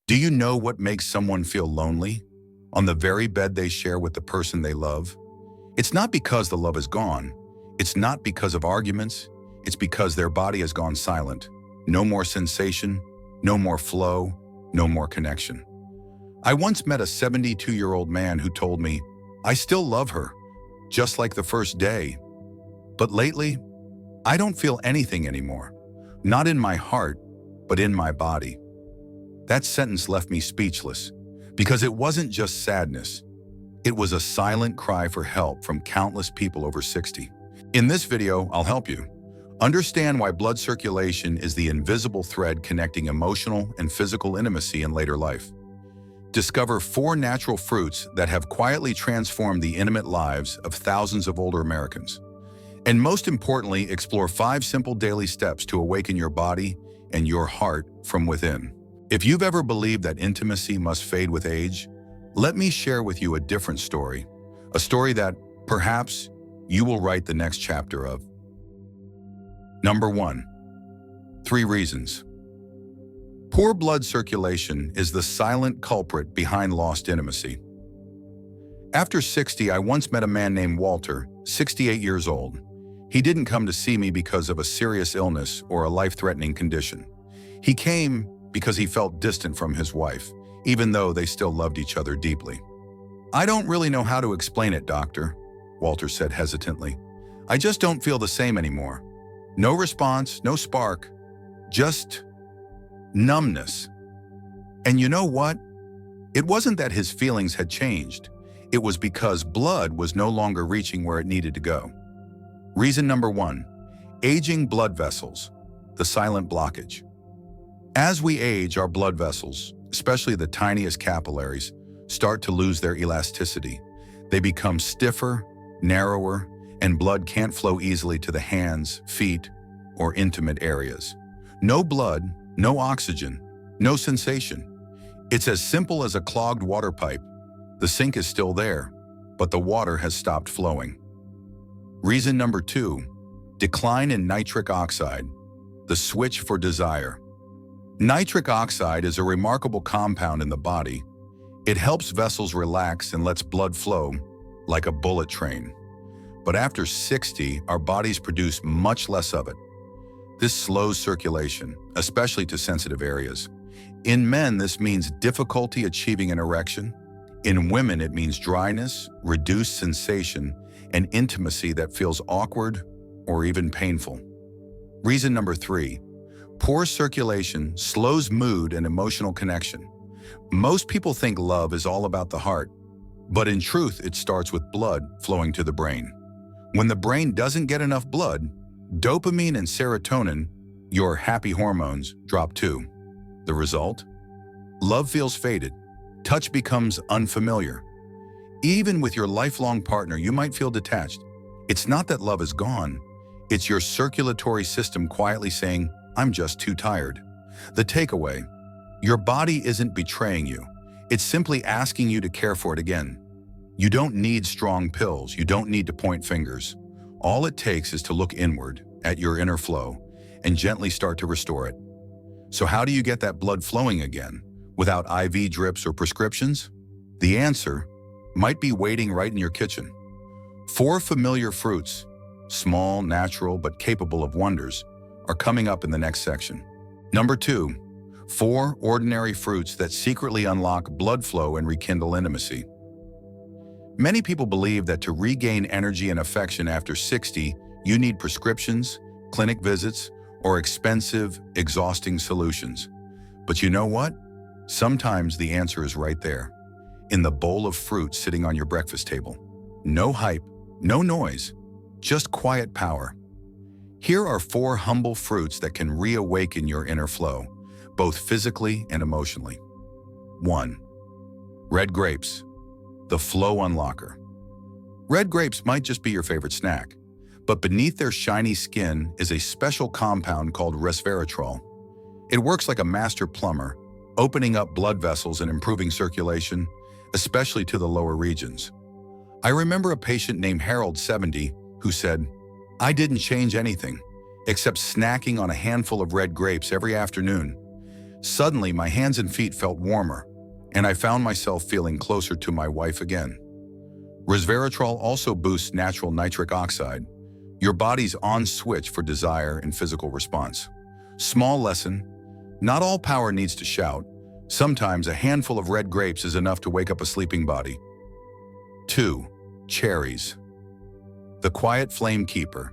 Do you know what makes someone feel lonely on the very bed they share with the person they love? It's not because the love is gone. It's not because of arguments. It's because their body has gone silent. No more sensation, no more flow, no more connection. I once met a 72-year-old man who told me, "I still love her, just like the first day. But lately, I don't feel anything anymore. Not in my heart, but in my body." That sentence left me speechless, because it wasn't just sadness. It was a silent cry for help from countless people over 60. In this video, I'll help you understand why blood circulation is the invisible thread connecting emotional and physical intimacy in later life. Discover 4 natural fruits that have quietly transformed the intimate lives of thousands of older Americans. And most importantly, explore 5 simple daily steps to awaken your body and your heart from within. If you've ever believed that intimacy must fade with age, let me share with you a different story, a story that, perhaps, you will write the next chapter of. Number 1. 3 reasons. Poor blood circulation is the silent culprit behind lost intimacy. After 60, I once met a man named Walter, 68 years old. He didn't come to see me because of a serious illness or a life-threatening condition. He came because he felt distant from his wife, even though they still loved each other deeply. "I don't really know how to explain it, doctor," Walter said hesitantly. "I just don't feel the same anymore. No response, no spark, just numbness." And you know what? It wasn't that his feelings had changed. It was because blood was no longer reaching where it needed to go. Reason number 1, aging blood vessels, the silent blockage. As we age, our blood vessels, especially the tiniest capillaries, start to lose their elasticity. They become stiffer, narrower, and blood can't flow easily to the hands, feet, or intimate areas. No blood, no oxygen, no sensation. It's as simple as a clogged water pipe. The sink is still there, but the water has stopped flowing. Reason number 2, decline in nitric oxide, the switch for desire. Nitric oxide is a remarkable compound in the body. It helps vessels relax and lets blood flow like a bullet train. But after 60, our bodies produce much less of it. This slows circulation, especially to sensitive areas. In men, this means difficulty achieving an erection. In women, it means dryness, reduced sensation, and intimacy that feels awkward or even painful. Reason number 3, poor circulation slows mood and emotional connection. Most people think love is all about the heart, but in truth, it starts with blood flowing to the brain. When the brain doesn't get enough blood, dopamine and serotonin, your happy hormones, drop too. The result? Love feels faded. Touch becomes unfamiliar. Even with your lifelong partner, you might feel detached. It's not that love is gone. It's your circulatory system quietly saying, "I'm just too tired." The takeaway: your body isn't betraying you. It's simply asking you to care for it again. You don't need strong pills. You don't need to point fingers. All it takes is to look inward at your inner flow and gently start to restore it. So how do you get that blood flowing again without IV drips or prescriptions? The answer might be waiting right in your kitchen. 4 familiar fruits, small, natural, but capable of wonders, are coming up in the next section. Number 2, 4 ordinary fruits that secretly unlock blood flow and rekindle intimacy. Many people believe that to regain energy and affection after 60, you need prescriptions, clinic visits, or expensive, exhausting solutions. But you know what? Sometimes the answer is right there, in the bowl of fruit sitting on your breakfast table. No hype, no noise, just quiet power. Here are 4 humble fruits that can reawaken your inner flow, both physically and emotionally. 1. Red grapes, the flow unlocker. Red grapes might just be your favorite snack, but beneath their shiny skin is a special compound called resveratrol. It works like a master plumber, opening up blood vessels and improving circulation, especially to the lower regions. I remember a patient named Harold, 70, who said, "I didn't change anything, except snacking on a handful of red grapes every afternoon. Suddenly, my hands and feet felt warmer, and I found myself feeling closer to my wife again. Resveratrol also boosts natural nitric oxide, your body's on switch for desire and physical response. Small lesson: not all power needs to shout. Sometimes a handful of red grapes is enough to wake up a sleeping body. 2. Cherries. The quiet flame keeper.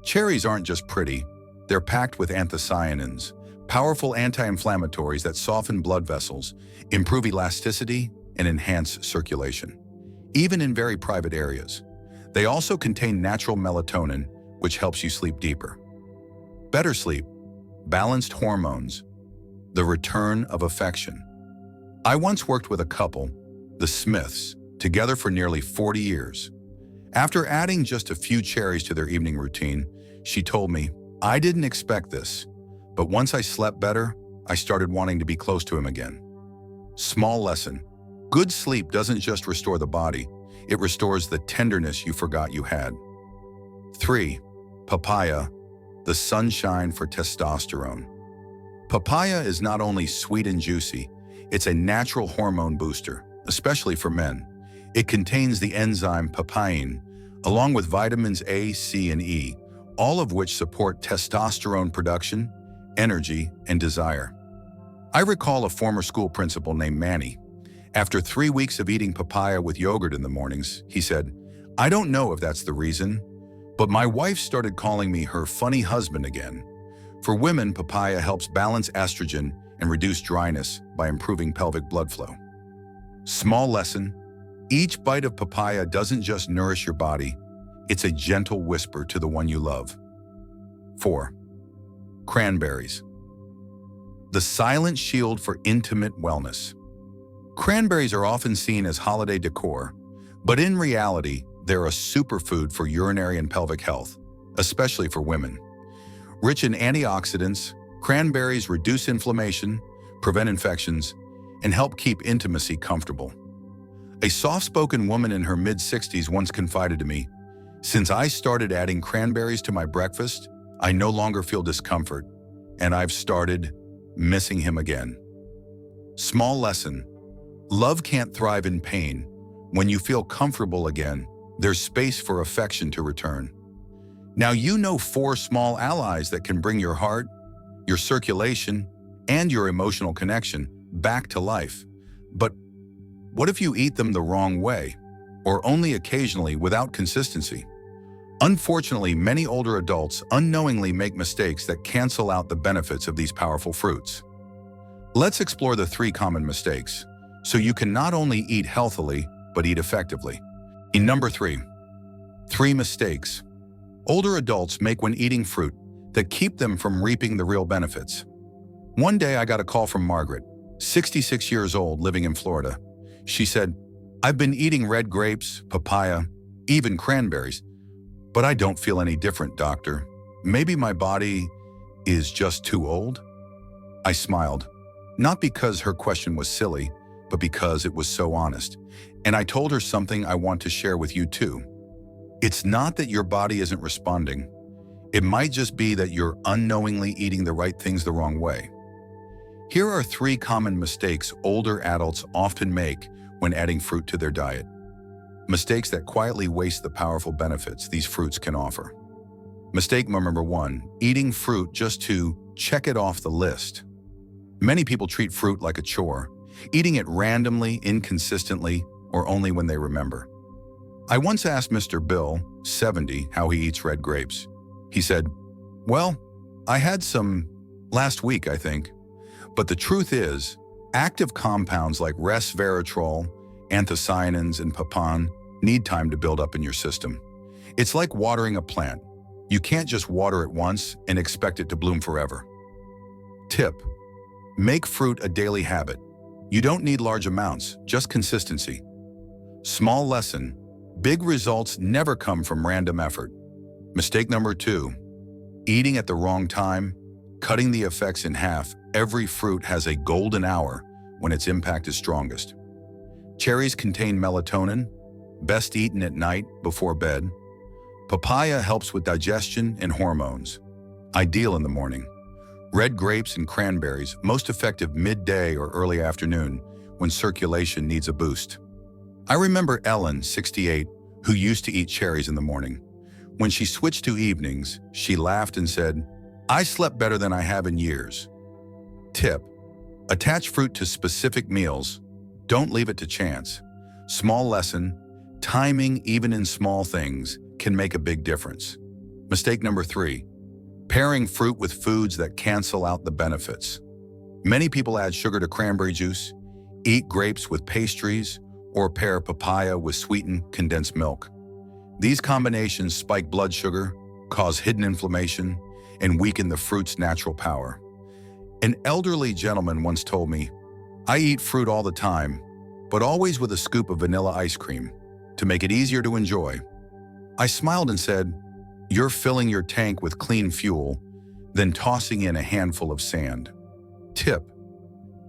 Cherries aren't just pretty, they're packed with anthocyanins, powerful anti-inflammatories that soften blood vessels, improve elasticity, and enhance circulation, even in very private areas. They also contain natural melatonin, which helps you sleep deeper. Better sleep, balanced hormones, the return of affection. I once worked with a couple, the Smiths, together for nearly 40 years. After adding just a few cherries to their evening routine, she told me, "I didn't expect this, but once I slept better, I started wanting to be close to him again." Small lesson: good sleep doesn't just restore the body, it restores the tenderness you forgot you had. 3. Papaya, the sunshine for testosterone. Papaya is not only sweet and juicy, it's a natural hormone booster, especially for men. It contains the enzyme papain, along with vitamins A, C, and E, all of which support testosterone production, energy, and desire. I recall a former school principal named Manny. After 3 weeks of eating papaya with yogurt in the mornings, he said, "I don't know if that's the reason, but my wife started calling me her funny husband again." For women, papaya helps balance estrogen and reduce dryness by improving pelvic blood flow. Small lesson: each bite of papaya doesn't just nourish your body, it's a gentle whisper to the one you love. 4. Cranberries. The silent shield for intimate wellness. Cranberries are often seen as holiday decor, but in reality, they're a superfood for urinary and pelvic health, especially for women. Rich in antioxidants, cranberries reduce inflammation, prevent infections, and help keep intimacy comfortable. A soft-spoken woman in her mid-60s once confided to me, "Since I started adding cranberries to my breakfast, I no longer feel discomfort, and I've started missing him again." Small lesson: love can't thrive in pain. When you feel comfortable again, there's space for affection to return. Now you know 4 small allies that can bring your heart, your circulation, and your emotional connection back to life. But what if you eat them the wrong way, or only occasionally without consistency? Unfortunately, many older adults unknowingly make mistakes that cancel out the benefits of these powerful fruits. Let's explore the 3 common mistakes, so you can not only eat healthily, but eat effectively. In number 3, 3 mistakes older adults make when eating fruit that keep them from reaping the real benefits. One day I got a call from Margaret, 66 years old, living in Florida. She said, "I've been eating red grapes, papaya, even cranberries, but I don't feel any different, doctor. Maybe my body is just too old?" I smiled, not because her question was silly, but because it was so honest. And I told her something I want to share with you too. It's not that your body isn't responding. It might just be that you're unknowingly eating the right things the wrong way. Here are 3 common mistakes older adults often make when adding fruit to their diet. Mistakes that quietly waste the powerful benefits these fruits can offer. Mistake number 1, eating fruit just to check it off the list. Many people treat fruit like a chore, eating it randomly, inconsistently, or only when they remember. I once asked Mr. Bill, 70, how he eats red grapes. He said, "Well, I had some last week, I think." But the truth is, active compounds like resveratrol, anthocyanins, and papain need time to build up in your system. It's like watering a plant. You can't just water it once and expect it to bloom forever. Tip: make fruit a daily habit. You don't need large amounts, just consistency. Small lesson: big results never come from random effort. Mistake number 2, eating at the wrong time, cutting the effects in half. Every fruit has a golden hour when its impact is strongest. Cherries contain melatonin, best eaten at night before bed. Papaya helps with digestion and hormones, ideal in the morning. Red grapes and cranberries, most effective midday or early afternoon when circulation needs a boost. I remember Ellen, 68, who used to eat cherries in the morning. When she switched to evenings, she laughed and said, "I slept better than I have in years." Tip: attach fruit to specific meals. Don't leave it to chance. Small lesson: timing, even in small things, can make a big difference. Mistake number 3: pairing fruit with foods that cancel out the benefits. Many people add sugar to cranberry juice, eat grapes with pastries, or pair papaya with sweetened condensed milk. These combinations spike blood sugar, cause hidden inflammation, and weaken the fruit's natural power. An elderly gentleman once told me, "I eat fruit all the time, but always with a scoop of vanilla ice cream to make it easier to enjoy." I smiled and said, "You're filling your tank with clean fuel, then tossing in a handful of sand." Tip: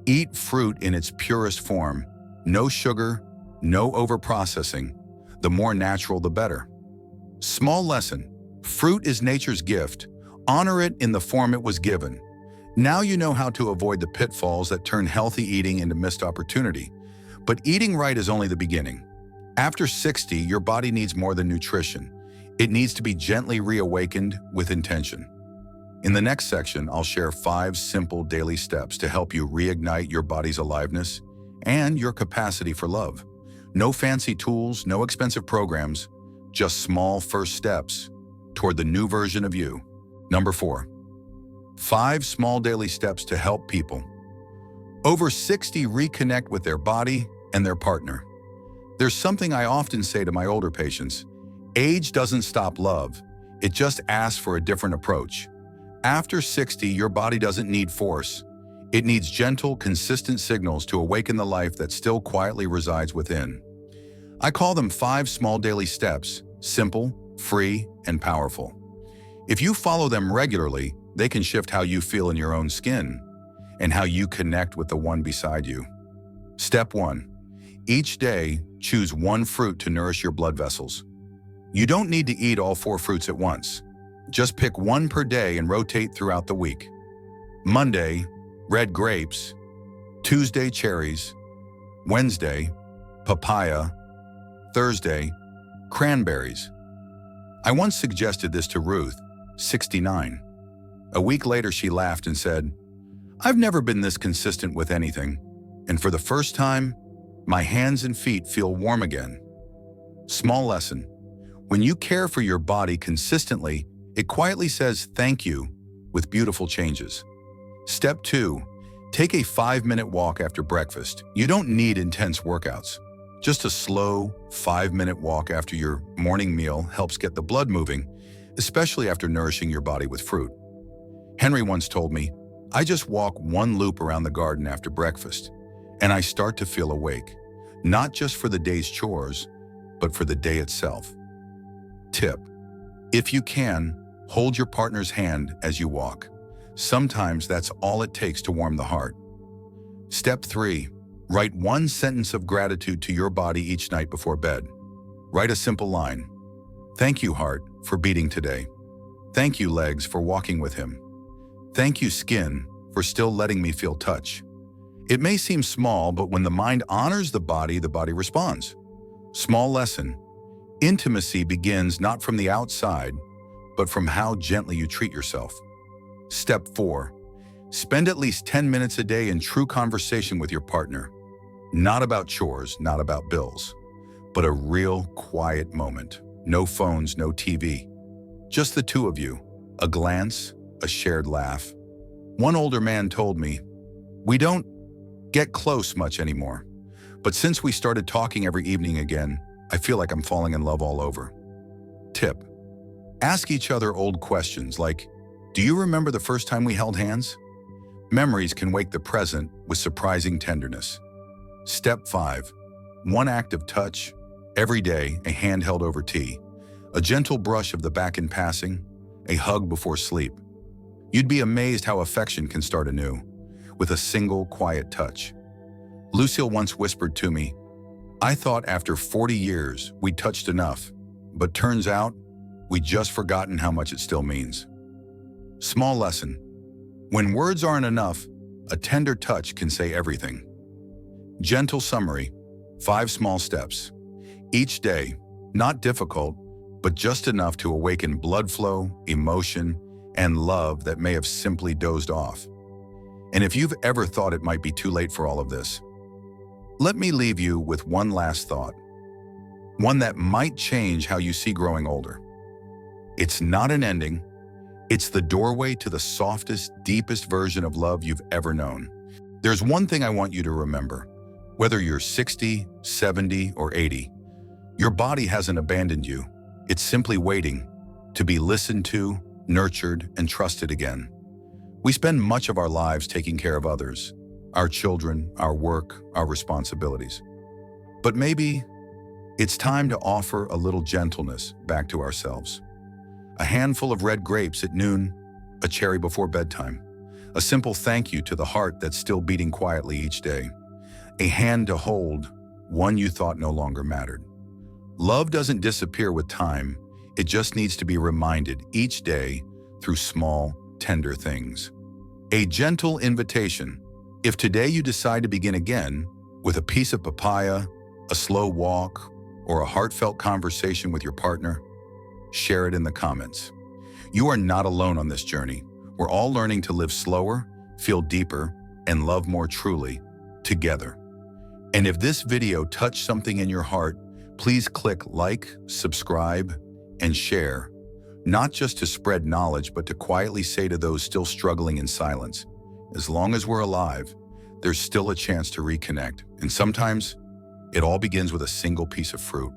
eat fruit in its purest form. No sugar, no overprocessing. The more natural, the better. Small lesson: fruit is nature's gift. Honor it in the form it was given. Now you know how to avoid the pitfalls that turn healthy eating into missed opportunity. But eating right is only the beginning. After 60, your body needs more than nutrition. It needs to be gently reawakened with intention. In the next section, I'll share 5 simple daily steps to help you reignite your body's aliveness and your capacity for love. No fancy tools, no expensive programs, just small first steps toward the new version of you. Number 4. 5 small daily steps to help people over 60 reconnect with their body and their partner. There's something I often say to my older patients: age doesn't stop love, it just asks for a different approach. After 60, your body doesn't need force. It needs gentle, consistent signals to awaken the life that still quietly resides within. I call them 5 small daily steps: simple, free, and powerful. If you follow them regularly, they can shift how you feel in your own skin and how you connect with the one beside you. Step 1. Each day, choose 1 fruit to nourish your blood vessels. You don't need to eat all 4 fruits at once. Just pick 1 per day and rotate throughout the week. Monday, red grapes. Tuesday, cherries. Wednesday, papaya. Thursday, cranberries. I once suggested this to Ruth, 69. A week later, she laughed and said, "I've never been this consistent with anything, and for the first time, my hands and feet feel warm again." Small lesson: when you care for your body consistently, it quietly says thank you with beautiful changes. Step 2. Take a 5-minute walk after breakfast. You don't need intense workouts. Just a slow 5-minute walk after your morning meal helps get the blood moving, especially after nourishing your body with fruit. Henry once told me, "I just walk 1 loop around the garden after breakfast, and I start to feel awake, not just for the day's chores, but for the day itself." Tip: if you can, hold your partner's hand as you walk. Sometimes that's all it takes to warm the heart. Step 3. Write 1 sentence of gratitude to your body each night before bed. Write a simple line: "Thank you, heart, for beating today. Thank you, legs, for walking with him. Thank you, skin, for still letting me feel touch." It may seem small, but when the mind honors the body responds. Small lesson: intimacy begins not from the outside, but from how gently you treat yourself. Step 4. Spend at least 10 minutes a day in true conversation with your partner. Not about chores, not about bills, but a real quiet moment. No phones, no TV. Just the 2 of you. A glance, a shared laugh. One older man told me, "We don't get close much anymore, but since we started talking every evening again, I feel like I'm falling in love all over." Tip: ask each other old questions like, "Do you remember the first time we held hands?" Memories can wake the present with surprising tenderness. Step 5. 1 act of touch. Every day, a hand held over tea. A gentle brush of the back in passing. A hug before sleep. You'd be amazed how affection can start anew, with a single quiet touch. Lucille once whispered to me, "I thought after 40 years we'd touched enough, but turns out we'd just forgotten how much it still means." Small lesson: When words aren't enough, a tender touch can say everything. Gentle summary, 5 small steps. Each day, not difficult, but just enough to awaken blood flow, emotion, and love that may have simply dozed off. And if you've ever thought it might be too late for all of this, let me leave you with one last thought. One that might change how you see growing older. It's not an ending. It's the doorway to the softest, deepest version of love you've ever known. There's one thing I want you to remember. Whether you're 60, 70, or 80, your body hasn't abandoned you. It's simply waiting to be listened to, nurtured, and trusted again. We spend much of our lives taking care of others, our children, our work, our responsibilities. But maybe it's time to offer a little gentleness back to ourselves. A handful of red grapes at noon, a cherry before bedtime, a simple thank you to the heart that's still beating quietly each day, a hand to hold, one you thought no longer mattered. Love doesn't disappear with time, it just needs to be reminded each day through small, tender things. A gentle invitation. If today you decide to begin again with a piece of papaya, a slow walk, or a heartfelt conversation with your partner, share it in the comments. You are not alone on this journey. We're all learning to live slower, feel deeper, and love more truly together. And if this video touched something in your heart, please click like, subscribe, and share, not just to spread knowledge, but to quietly say to those still struggling in silence, as long as we're alive, there's still a chance to reconnect. And sometimes it all begins with a single piece of fruit.